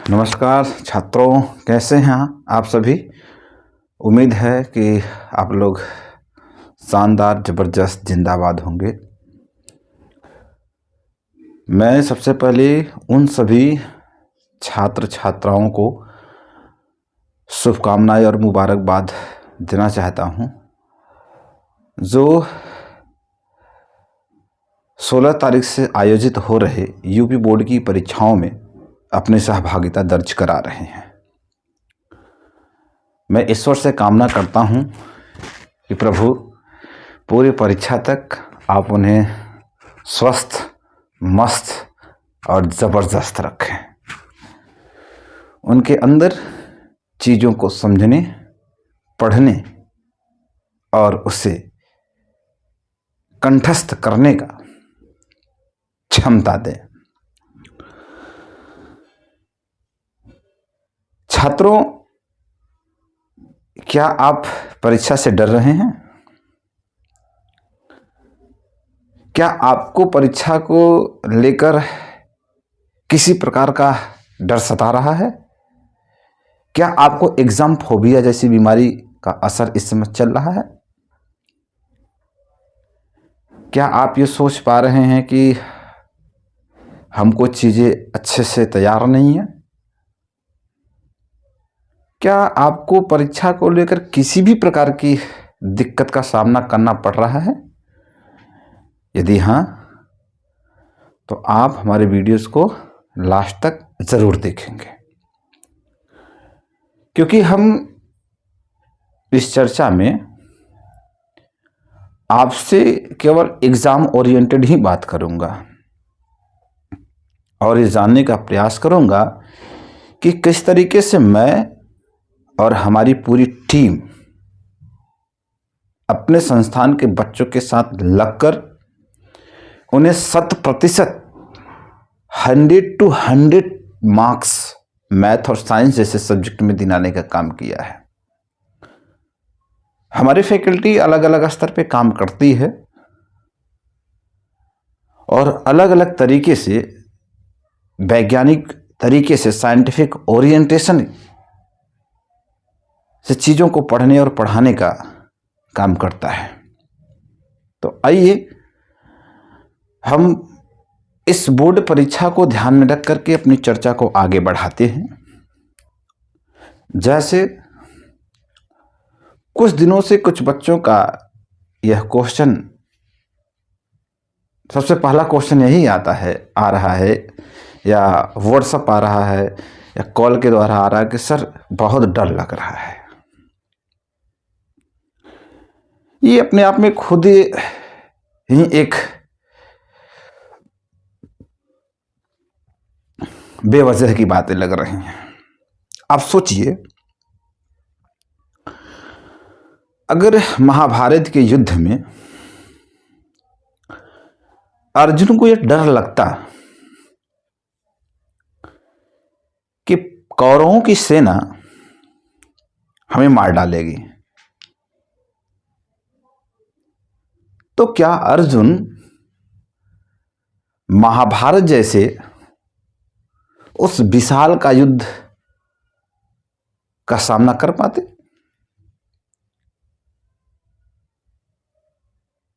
नमस्कार छात्रों, कैसे हैं आप सभी। उम्मीद है कि आप लोग शानदार, ज़बरदस्त, जिंदाबाद होंगे। मैं सबसे पहले उन सभी छात्र छात्राओं को शुभकामनाएं और मुबारकबाद देना चाहता हूं जो 16 तारीख से आयोजित हो रहे यूपी बोर्ड की परीक्षाओं में अपनी सहभागिता दर्ज करा रहे हैं। मैं ईश्वर से कामना करता हूं कि प्रभु पूरी परीक्षा तक आप उन्हें स्वस्थ, मस्त और ज़बरदस्त रखें। उनके अंदर चीज़ों को समझने, पढ़ने और उसे कंठस्थ करने का क्षमता दें। छात्रों, क्या आप परीक्षा से डर रहे हैं? क्या आपको परीक्षा को लेकर किसी प्रकार का डर सता रहा है? क्या आपको एग्जाम फोबिया जैसी बीमारी का असर इस समय चल रहा है? क्या आप ये सोच पा रहे हैं कि हमको चीज़ें अच्छे से तैयार नहीं है? क्या आपको परीक्षा को लेकर किसी भी प्रकार की दिक्कत का सामना करना पड़ रहा है? यदि हाँ, तो आप हमारे वीडियोस को लास्ट तक ज़रूर देखेंगे, क्योंकि हम इस चर्चा में आपसे केवल एग्ज़ाम ओरिएंटेड ही बात करूंगा और ये जानने का प्रयास करूंगा कि किस तरीके से मैं और हमारी पूरी टीम अपने संस्थान के बच्चों के साथ लगकर उन्हें 100% 100 मार्क्स मैथ और साइंस जैसे सब्जेक्ट में दिलाने का काम किया है। हमारी फैकल्टी अलग अलग स्तर पे काम करती है और अलग अलग तरीके से, वैज्ञानिक तरीके से, साइंटिफिक ओरिएंटेशन से चीज़ों को पढ़ने और पढ़ाने का काम करता है। तो आइए हम इस बोर्ड परीक्षा को ध्यान में रख करके अपनी चर्चा को आगे बढ़ाते हैं। जैसे कुछ दिनों से कुछ बच्चों का यह क्वेश्चन, सबसे पहला क्वेश्चन यही आ रहा है या व्हाट्सएप आ रहा है या कॉल के द्वारा आ रहा है कि सर बहुत डर लग रहा है। ये अपने आप में खुद ही एक बेवजह की बातें लग रही हैं। आप सोचिए, अगर महाभारत के युद्ध में अर्जुन को यह डर लगता कि कौरवों की सेना हमें मार डालेगी, तो क्या अर्जुन महाभारत जैसे उस विशाल का युद्ध का सामना कर पाते?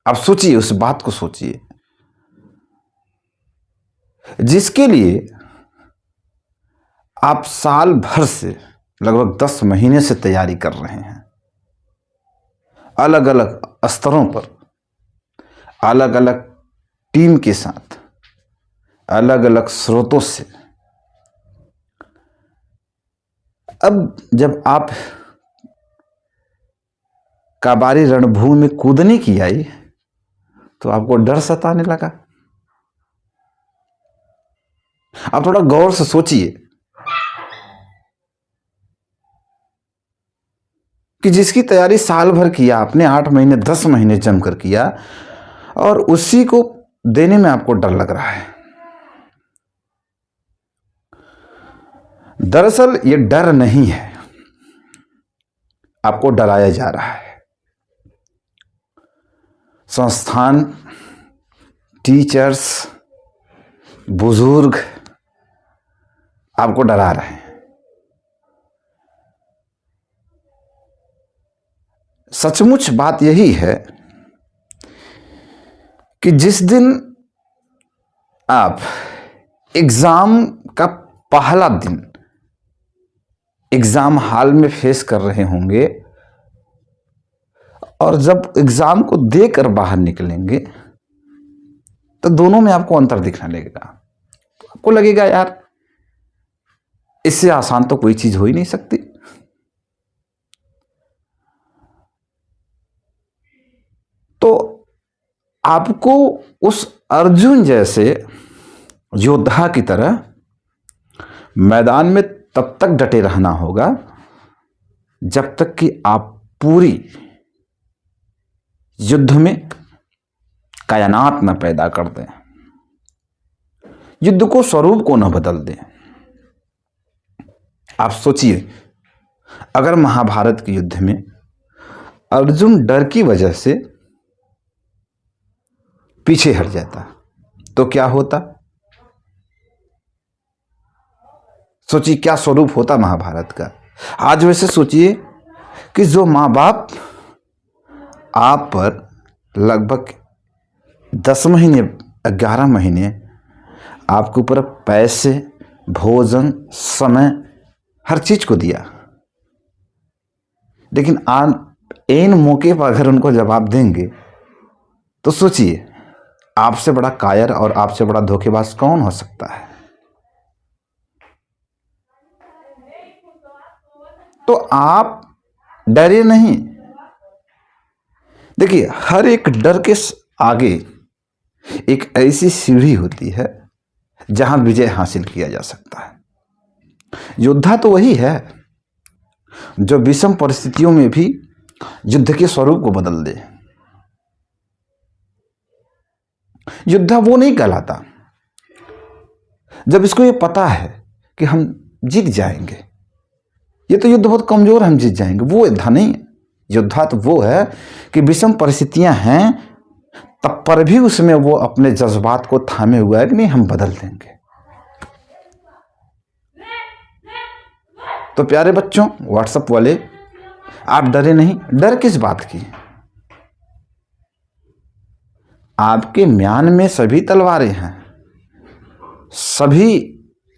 आप सोचिए, उस बात को सोचिए जिसके लिए आप साल भर से, लगभग 10 महीने से तैयारी कर रहे हैं। अलग अलग स्तरों पर, अलग अलग टीम के साथ, अलग अलग स्रोतों से। अब जब आप का बारी रणभूमि में कूदने की आई तो आपको डर सताने लगा। आप थोड़ा गौर से सोचिए कि जिसकी तैयारी साल भर किया आपने, 8 महीने 10 महीने जमकर किया, और उसी को देने में आपको डर लग रहा है। दरअसल ये डर नहीं है, आपको डराया जा रहा है। संस्थान, टीचर्स, बुजुर्ग आपको डरा रहे हैं। सचमुच बात यही है कि जिस दिन आप एग्जाम का पहला दिन एग्जाम हॉल में फेस कर रहे होंगे और जब एग्जाम को देकर बाहर निकलेंगे तो दोनों में आपको अंतर दिखने लगेगा। आपको लगेगा यार इससे आसान तो कोई चीज हो ही नहीं सकती। तो आपको उस अर्जुन जैसे योद्धा की तरह मैदान में तब तक डटे रहना होगा जब तक कि आप पूरी युद्ध में कायनात न पैदा कर दें, युद्ध को स्वरूप को न बदल दें। आप सोचिए, अगर महाभारत के युद्ध में अर्जुन डर की वजह से पीछे हट जाता तो क्या होता? सोचिए क्या स्वरूप होता महाभारत का। आज वैसे सोचिए कि जो माँ बाप आप पर लगभग 10 महीने 11 महीने आपके ऊपर पैसे, भोजन, समय, हर चीज को दिया, लेकिन ऐन मौके पर अगर उनको जवाब देंगे तो सोचिए आपसे बड़ा कायर और आपसे बड़ा धोखेबाज कौन हो सकता है? तो आप डरे नहीं। देखिए, हर एक डर के आगे एक ऐसी सीढ़ी होती है जहां विजय हासिल किया जा सकता है। योद्धा तो वही है जो विषम परिस्थितियों में भी युद्ध के स्वरूप को बदल दे। योद्धा वो नहीं कहलाता जब इसको ये पता है कि हम जीत जाएंगे, ये तो युद्ध बहुत कमजोर है, हम जीत जाएंगे, वो योद्धा नहीं। योद्धा तो वो है कि विषम परिस्थितियां हैं तब पर भी उसमें वो अपने जज्बात को थामे हुआ है कि नहीं, हम बदल देंगे। तो प्यारे बच्चों, व्हाट्सएप वाले, आप डरे नहीं। डर किस बात की? आपके म्यान में सभी तलवारें हैं, सभी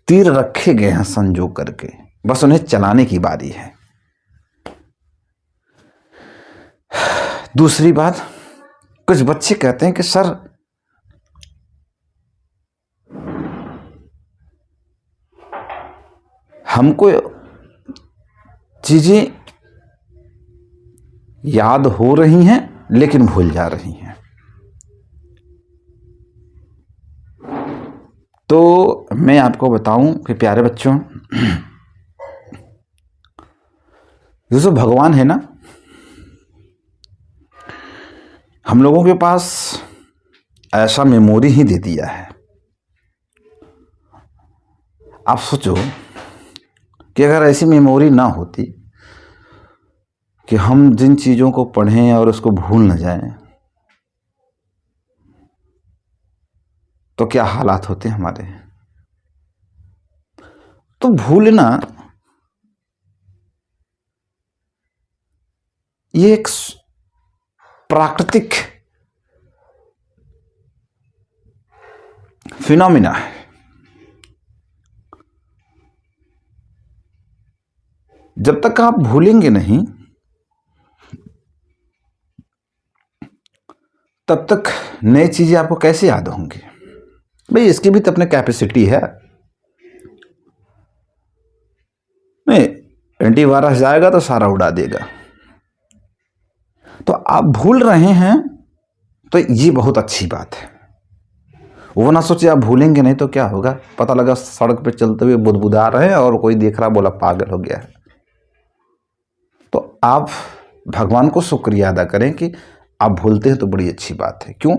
तीर रखे गए हैं संजो करके, बस उन्हें चलाने की बारी है। दूसरी बात, कुछ बच्चे कहते हैं कि सर हमको चीजें याद हो रही हैं लेकिन भूल जा रही हैं। तो मैं आपको बताऊं कि प्यारे बच्चों, ये जो भगवान है ना, हम लोगों के पास ऐसा मेमोरी ही दे दिया है। आप सोचो कि अगर ऐसी मेमोरी ना होती कि हम जिन चीजों को पढ़ें और उसको भूल न जाएं, तो क्या हालात होते हमारे। तो भूलना ये एक प्राकृतिक फिनोमिना है। जब तक आप भूलेंगे नहीं तब तक नई चीजें आपको कैसे याद होंगी? भाई इसकी भी तो अपनी कैपेसिटी है। नहीं, एंटीवायरस जाएगा तो सारा उड़ा देगा। तो आप भूल रहे हैं तो ये बहुत अच्छी बात है। वो ना सोचे आप भूलेंगे नहीं तो क्या होगा, पता लगा सड़क पे चलते हुए बुदबुदा रहे हैं और कोई देख रहा, बोला पागल हो गया है। तो आप भगवान को शुक्रिया अदा करें कि आप भूलते हैं तो बड़ी अच्छी बात है। क्यों?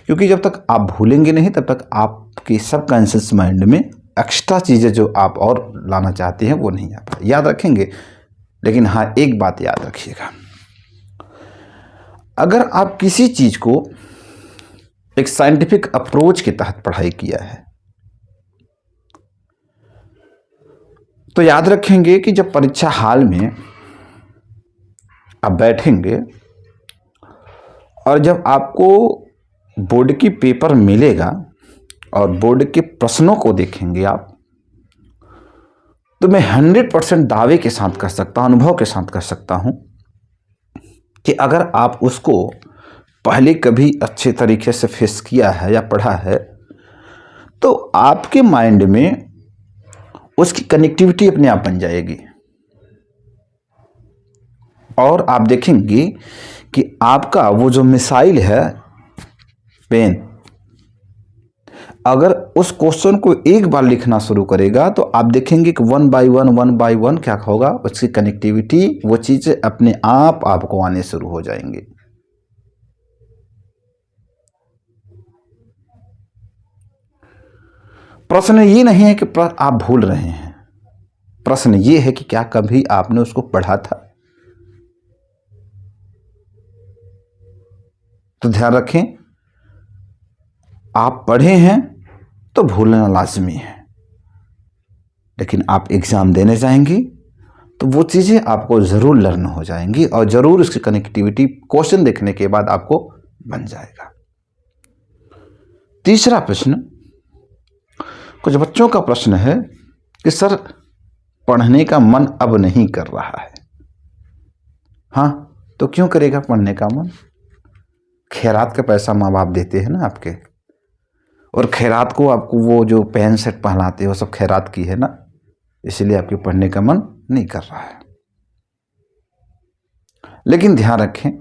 क्योंकि जब तक आप भूलेंगे नहीं तब तक आपकी सबकॉन्शियस माइंड में एक्स्ट्रा चीज़ें जो आप और लाना चाहते हैं वो नहीं आ पाए। याद रखेंगे, लेकिन हाँ एक बात याद रखिएगा, अगर आप किसी चीज़ को एक साइंटिफिक अप्रोच के तहत पढ़ाई किया है तो याद रखेंगे कि जब परीक्षा हाल में आप बैठेंगे और जब आपको बोर्ड की पेपर मिलेगा और बोर्ड के प्रश्नों को देखेंगे आप, तो मैं 100% दावे के साथ कर सकता हूं, अनुभव के साथ कर सकता हूं कि अगर आप उसको पहले कभी अच्छे तरीके से फेस किया है या पढ़ा है, तो आपके माइंड में उसकी कनेक्टिविटी अपने आप बन जाएगी और आप देखेंगे कि आपका वो जो मिसाइल है पेन, अगर उस क्वेश्चन को एक बार लिखना शुरू करेगा तो आप देखेंगे कि वन बाय वन क्या होगा, उसकी कनेक्टिविटी, वो चीजें अपने आप आपको आने शुरू हो जाएंगी। प्रश्न ये नहीं है कि आप भूल रहे हैं, प्रश्न ये है कि क्या कभी आपने उसको पढ़ा था। तो ध्यान रखें, आप पढ़े हैं तो भूलना लाजमी है, लेकिन आप एग्जाम देने जाएंगे तो वो चीजें आपको जरूर लर्न हो जाएंगी और जरूर उसकी कनेक्टिविटी क्वेश्चन देखने के बाद आपको बन जाएगा। तीसरा प्रश्न, कुछ बच्चों का प्रश्न है कि सर पढ़ने का मन अब नहीं कर रहा है। हाँ, तो क्यों करेगा पढ़ने का मन? खैरात का पैसा माँ बाप देते हैं ना आपके, और खैरात को आपको वो जो पैंट शर्ट पहनाते हैं वो सब खैरात की है ना, इसलिए आपके पढ़ने का मन नहीं कर रहा है। लेकिन ध्यान रखें,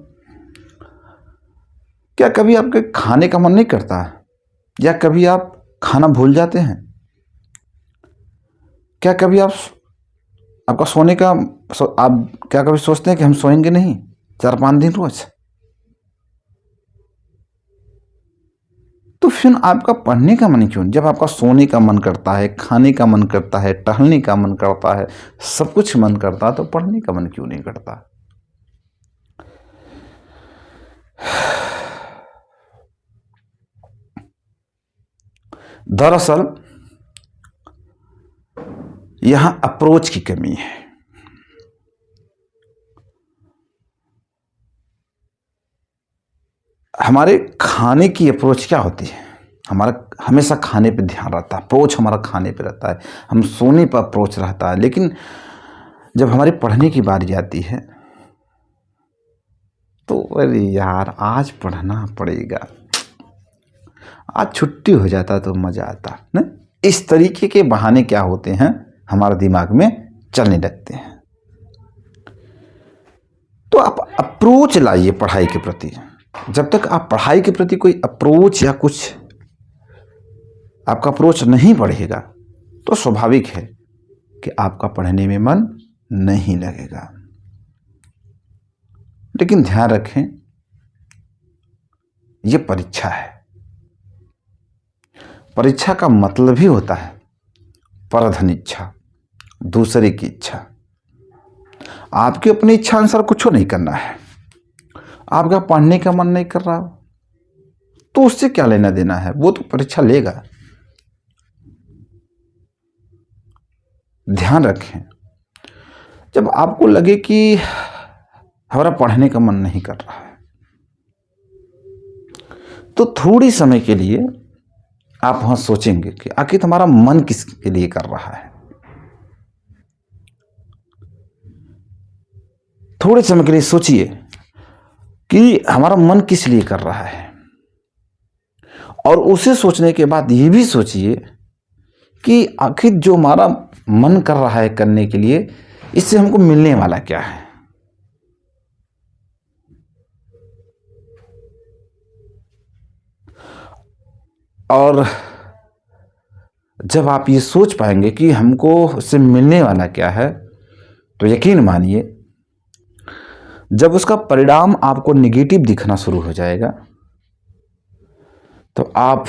क्या कभी आपके खाने का मन नहीं करता है? या कभी आप खाना भूल जाते हैं? क्या कभी आपका सोने का आप क्या कभी सोचते हैं कि हम सोएंगे नहीं 4-5 दिन रोज? तो फिर आपका पढ़ने का मन क्यों? जब आपका सोने का मन करता है, खाने का मन करता है, टहलने का मन करता है, सब कुछ मन करता है, तो पढ़ने का मन क्यों नहीं करता? दरअसल यहां अप्रोच की कमी है। हमारे खाने की अप्रोच क्या होती है? हमारा हमेशा खाने पे ध्यान रहता है, अप्रोच हमारा खाने पे रहता है, हम सोने पर अप्रोच रहता है। लेकिन जब हमारी पढ़ने की बारी आती है तो अरे यार आज पढ़ना पड़ेगा, आज छुट्टी हो जाता तो मजा आता ना। इस तरीके के बहाने क्या होते हैं, हमारे दिमाग में चलने लगते हैं। तो आप अप्रोच लाइए पढ़ाई के प्रति। जब तक आप पढ़ाई के प्रति कोई अप्रोच या कुछ आपका अप्रोच नहीं बढ़ेगा तो स्वाभाविक है कि आपका पढ़ने में मन नहीं लगेगा। लेकिन ध्यान रखें, यह परीक्षा है। परीक्षा का मतलब ही होता है परधन इच्छा, दूसरे की इच्छा। आपकी अपनी इच्छा अनुसार कुछ नहीं करना है। आपका पढ़ने का मन नहीं कर रहा तो उससे क्या लेना देना है, वो तो परीक्षा लेगा। ध्यान रखें, जब आपको लगे कि हमारा पढ़ने का मन नहीं कर रहा है तो थोड़ी समय के लिए आप वहां सोचेंगे कि आखिर तुम्हारा मन किसके लिए कर रहा है। थोड़े समय के लिए सोचिए कि हमारा मन किस लिए कर रहा है, और उसे सोचने के बाद ये भी सोचिए कि आखिर जो हमारा मन कर रहा है करने के लिए, इससे हमको मिलने वाला क्या है। और जब आप ये सोच पाएंगे कि हमको उससे मिलने वाला क्या है, तो यकीन मानिए जब उसका परिणाम आपको नेगेटिव दिखना शुरू हो जाएगा तो आप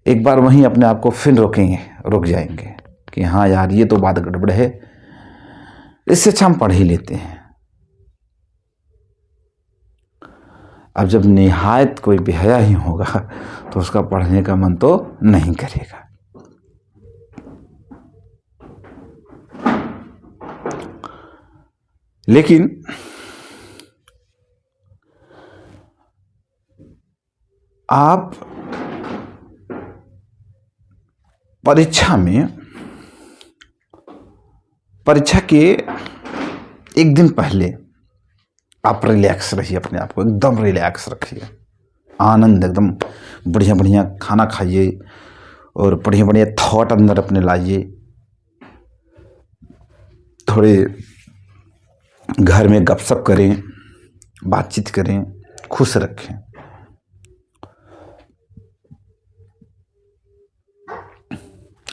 एक बार वहीं अपने आप को फिर रुक जाएंगे कि हाँ यार ये तो बात गड़बड़ है, इससे अच्छा हम पढ़ ही लेते हैं। अब जब निहायत कोई बेहया ही होगा तो उसका पढ़ने का मन तो नहीं करेगा। लेकिन आप परीक्षा के एक दिन पहले आप रिलैक्स रहिए, अपने आप को एकदम रिलैक्स रखिए, आनंद एकदम बढ़िया बढ़िया खाना खाइए और बढ़िया बढ़िया थॉट अंदर अपने लाइए, थोड़े घर में गपशप करें, बातचीत करें, खुश रखें।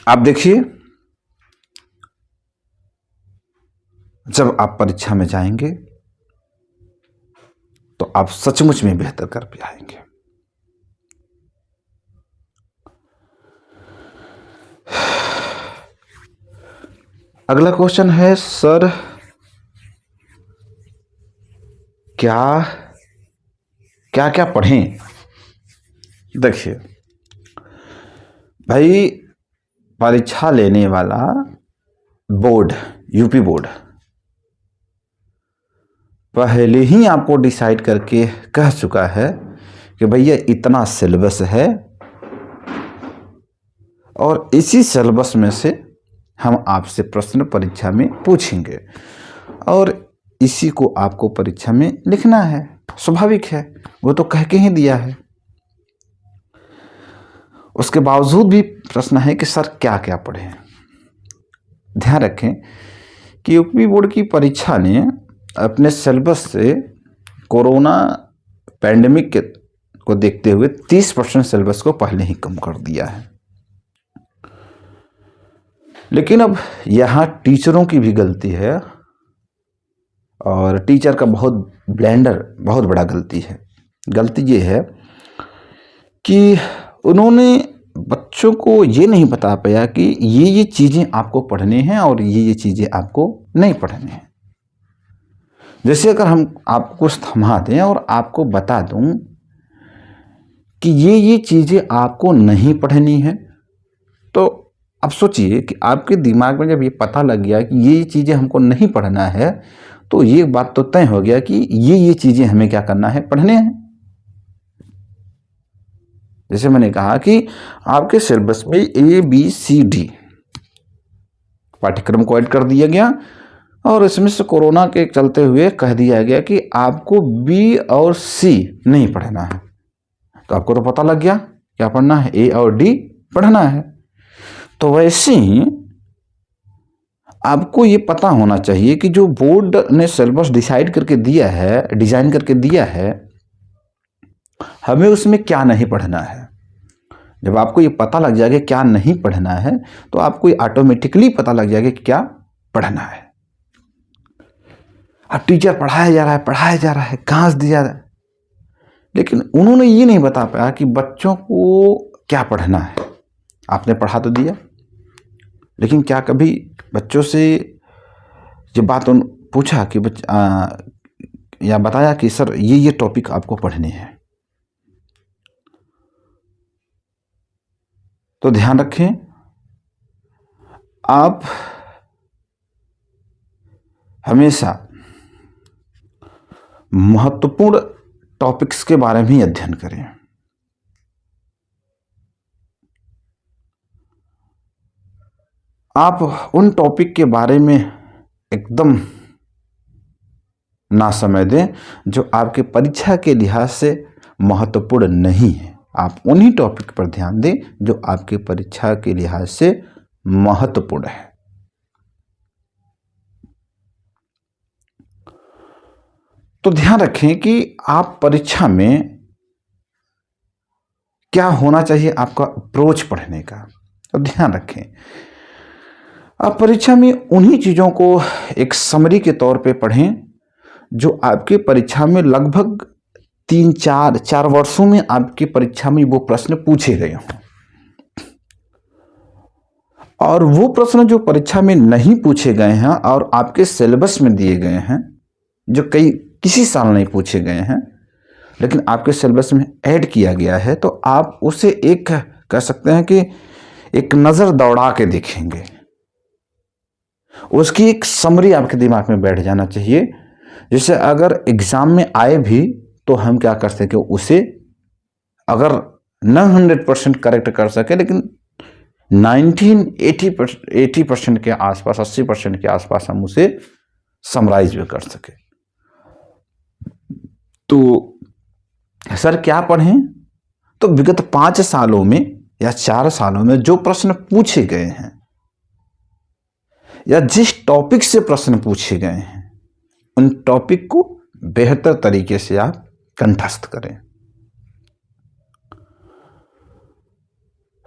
आप देखिए, जब आप परीक्षा में जाएंगे तो आप सचमुच में बेहतर कर पाएंगे। अगला क्वेश्चन है, सर क्या क्या क्या पढ़ें? देखिए भाई, परीक्षा लेने वाला बोर्ड, यूपी बोर्ड पहले ही आपको डिसाइड करके कह चुका है कि भैया इतना सिलेबस है और इसी सिलेबस में से हम आपसे प्रश्न परीक्षा में पूछेंगे और इसी को आपको परीक्षा में लिखना है। स्वाभाविक है, वो तो कह के ही दिया है। उसके बावजूद भी प्रश्न है कि सर क्या क्या पढ़ें? ध्यान रखें कि यूपी बोर्ड की परीक्षा ने अपने सिलेबस से कोरोना पैंडेमिक को देखते हुए 30% सिलेबस को पहले ही कम कर दिया है। लेकिन अब यहाँ टीचरों की भी गलती है और टीचर का बहुत बड़ा गलती है। गलती ये है कि उन्होंने बच्चों को ये नहीं बता पाया कि ये चीज़ें आपको पढ़ने हैं और ये चीज़ें आपको नहीं पढ़ने हैं। जैसे अगर हम आपको कुछ थमा दें और आपको बता दूं कि ये चीज़ें आपको नहीं पढ़नी है, तो अब सोचिए कि आपके दिमाग में जब ये पता लग गया कि ये चीज़ें हमको नहीं पढ़ना है, तो ये बात तो तय हो गया कि ये चीज़ें हमें क्या करना है, पढ़ने हैं। जैसे मैंने कहा कि आपके सिलेबस में ABCD पाठ्यक्रम को ऐड कर दिया गया और इसमें से कोरोना के चलते हुए कह दिया गया कि आपको B और C नहीं पढ़ना है। तो आपको तो पता लग गया क्या पढ़ना है, A और D पढ़ना है। तो वैसे ही आपको ये पता होना चाहिए कि जो बोर्ड ने सिलेबस डिसाइड करके दिया है, डिजाइन करके दिया है, हमें उसमें क्या नहीं पढ़ना है। जब आपको ये पता लग जाएगा क्या नहीं पढ़ना है, तो आपको ये ऑटोमेटिकली पता लग जाएगा कि क्या पढ़ना है। अब टीचर पढ़ाया जा रहा है, घास दिया जा रहा है, लेकिन उन्होंने ये नहीं बता पाया कि बच्चों को क्या पढ़ना है। आपने पढ़ा तो दिया, लेकिन क्या कभी बच्चों से ये बात पूछा कि या बताया कि सर ये टॉपिक आपको पढ़ने हैं? तो ध्यान रखें, आप हमेशा महत्वपूर्ण टॉपिक्स के बारे में ही अध्ययन करें। आप उन टॉपिक के बारे में एकदम ना समय दें जो आपके परीक्षा के लिहाज से महत्वपूर्ण नहीं है। आप उन्हीं टॉपिक पर ध्यान दें जो आपके परीक्षा के लिहाज से महत्वपूर्ण है। तो ध्यान रखें कि आप परीक्षा में क्या होना चाहिए आपका अप्रोच पढ़ने का। तो ध्यान रखें, आप परीक्षा में उन्हीं चीज़ों को एक समरी के तौर पे पढ़ें जो आपके परीक्षा में लगभग 3-4 वर्षों में आपकी परीक्षा में वो प्रश्न पूछे गए हों। और वो प्रश्न जो परीक्षा में नहीं पूछे गए हैं और आपके सिलेबस में दिए गए हैं, जो किसी साल नहीं पूछे गए हैं लेकिन आपके सिलेबस में ऐड किया गया है, तो आप उसे एक कह सकते हैं कि एक नज़र दौड़ा के देखेंगे। उसकी एक समरी आपके दिमाग में बैठ जाना चाहिए जैसे अगर एग्जाम में आए भी तो हम क्या कर सके, उसे अगर न 100% करेक्ट कर सके, लेकिन 80% के आसपास, 80% के आसपास हम उसे समराइज भी कर सके। तो सर क्या पढ़ें? तो विगत 5 सालों में या 4 सालों में जो प्रश्न पूछे गए हैं या जिस टॉपिक से प्रश्न पूछे गए हैं, उन टॉपिक को बेहतर तरीके से आप कंठस्थ करें।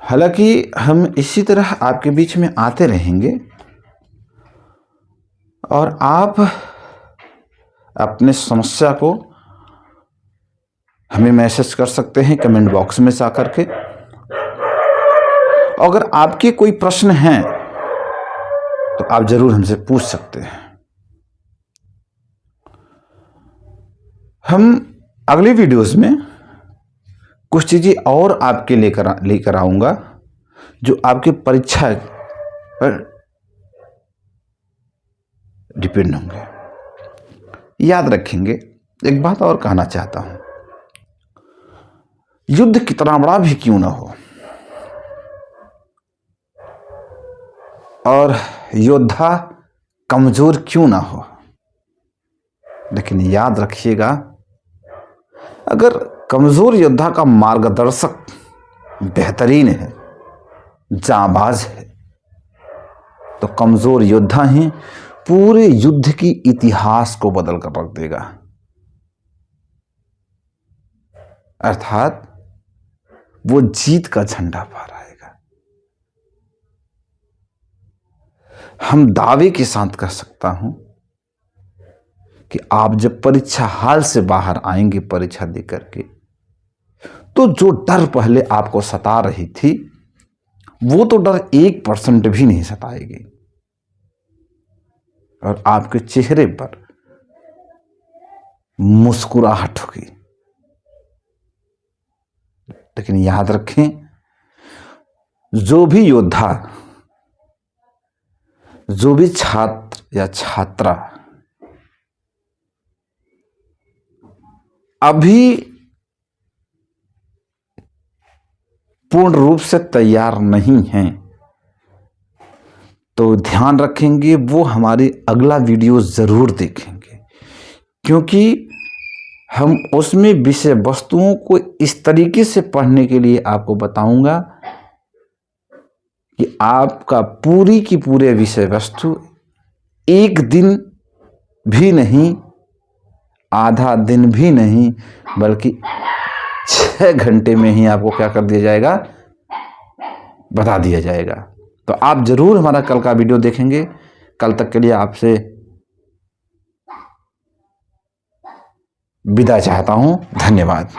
हालांकि हम इसी तरह आपके बीच में आते रहेंगे और आप अपने समस्या को हमें मैसेज कर सकते हैं कमेंट बॉक्स में जाकर के। अगर आपके कोई प्रश्न हैं तो आप जरूर हमसे पूछ सकते हैं। हम अगली वीडियोस में कुछ चीजें और आपके लेकर आऊंगा जो आपकी परीक्षा पर डिपेंड होंगे। याद रखेंगे, एक बात और कहना चाहता हूं, युद्ध कितना बड़ा भी क्यों ना हो और योद्धा कमजोर क्यों ना हो, लेकिन याद रखिएगा, अगर कमजोर योद्धा का मार्गदर्शक बेहतरीन है, जांबाज है, तो कमजोर योद्धा ही पूरे युद्ध की इतिहास को बदल कर रख देगा। अर्थात वो जीत का झंडा फहराएगा। हम दावे के साथ कह सकता हूं कि आप जब परीक्षा हाल से बाहर आएंगे परीक्षा देकर के, तो जो डर पहले आपको सता रही थी वो तो डर 1% भी नहीं सताएगी और आपके चेहरे पर मुस्कुराहट होगी। लेकिन याद रखें, जो भी योद्धा, जो भी छात्र या छात्रा अभी पूर्ण रूप से तैयार नहीं हैं, तो ध्यान रखेंगे वो हमारी अगला वीडियो जरूर देखेंगे, क्योंकि हम उसमें विषय वस्तुओं को इस तरीके से पढ़ने के लिए आपको बताऊंगा कि आपका पूरी की पूरे विषय वस्तु एक दिन भी नहीं, आधा दिन भी नहीं, बल्कि 6 घंटे में ही आपको क्या कर दिया जाएगा, बता दिया जाएगा। तो आप जरूर हमारा कल का वीडियो देखेंगे। कल तक के लिए आपसे विदा चाहता हूं। धन्यवाद।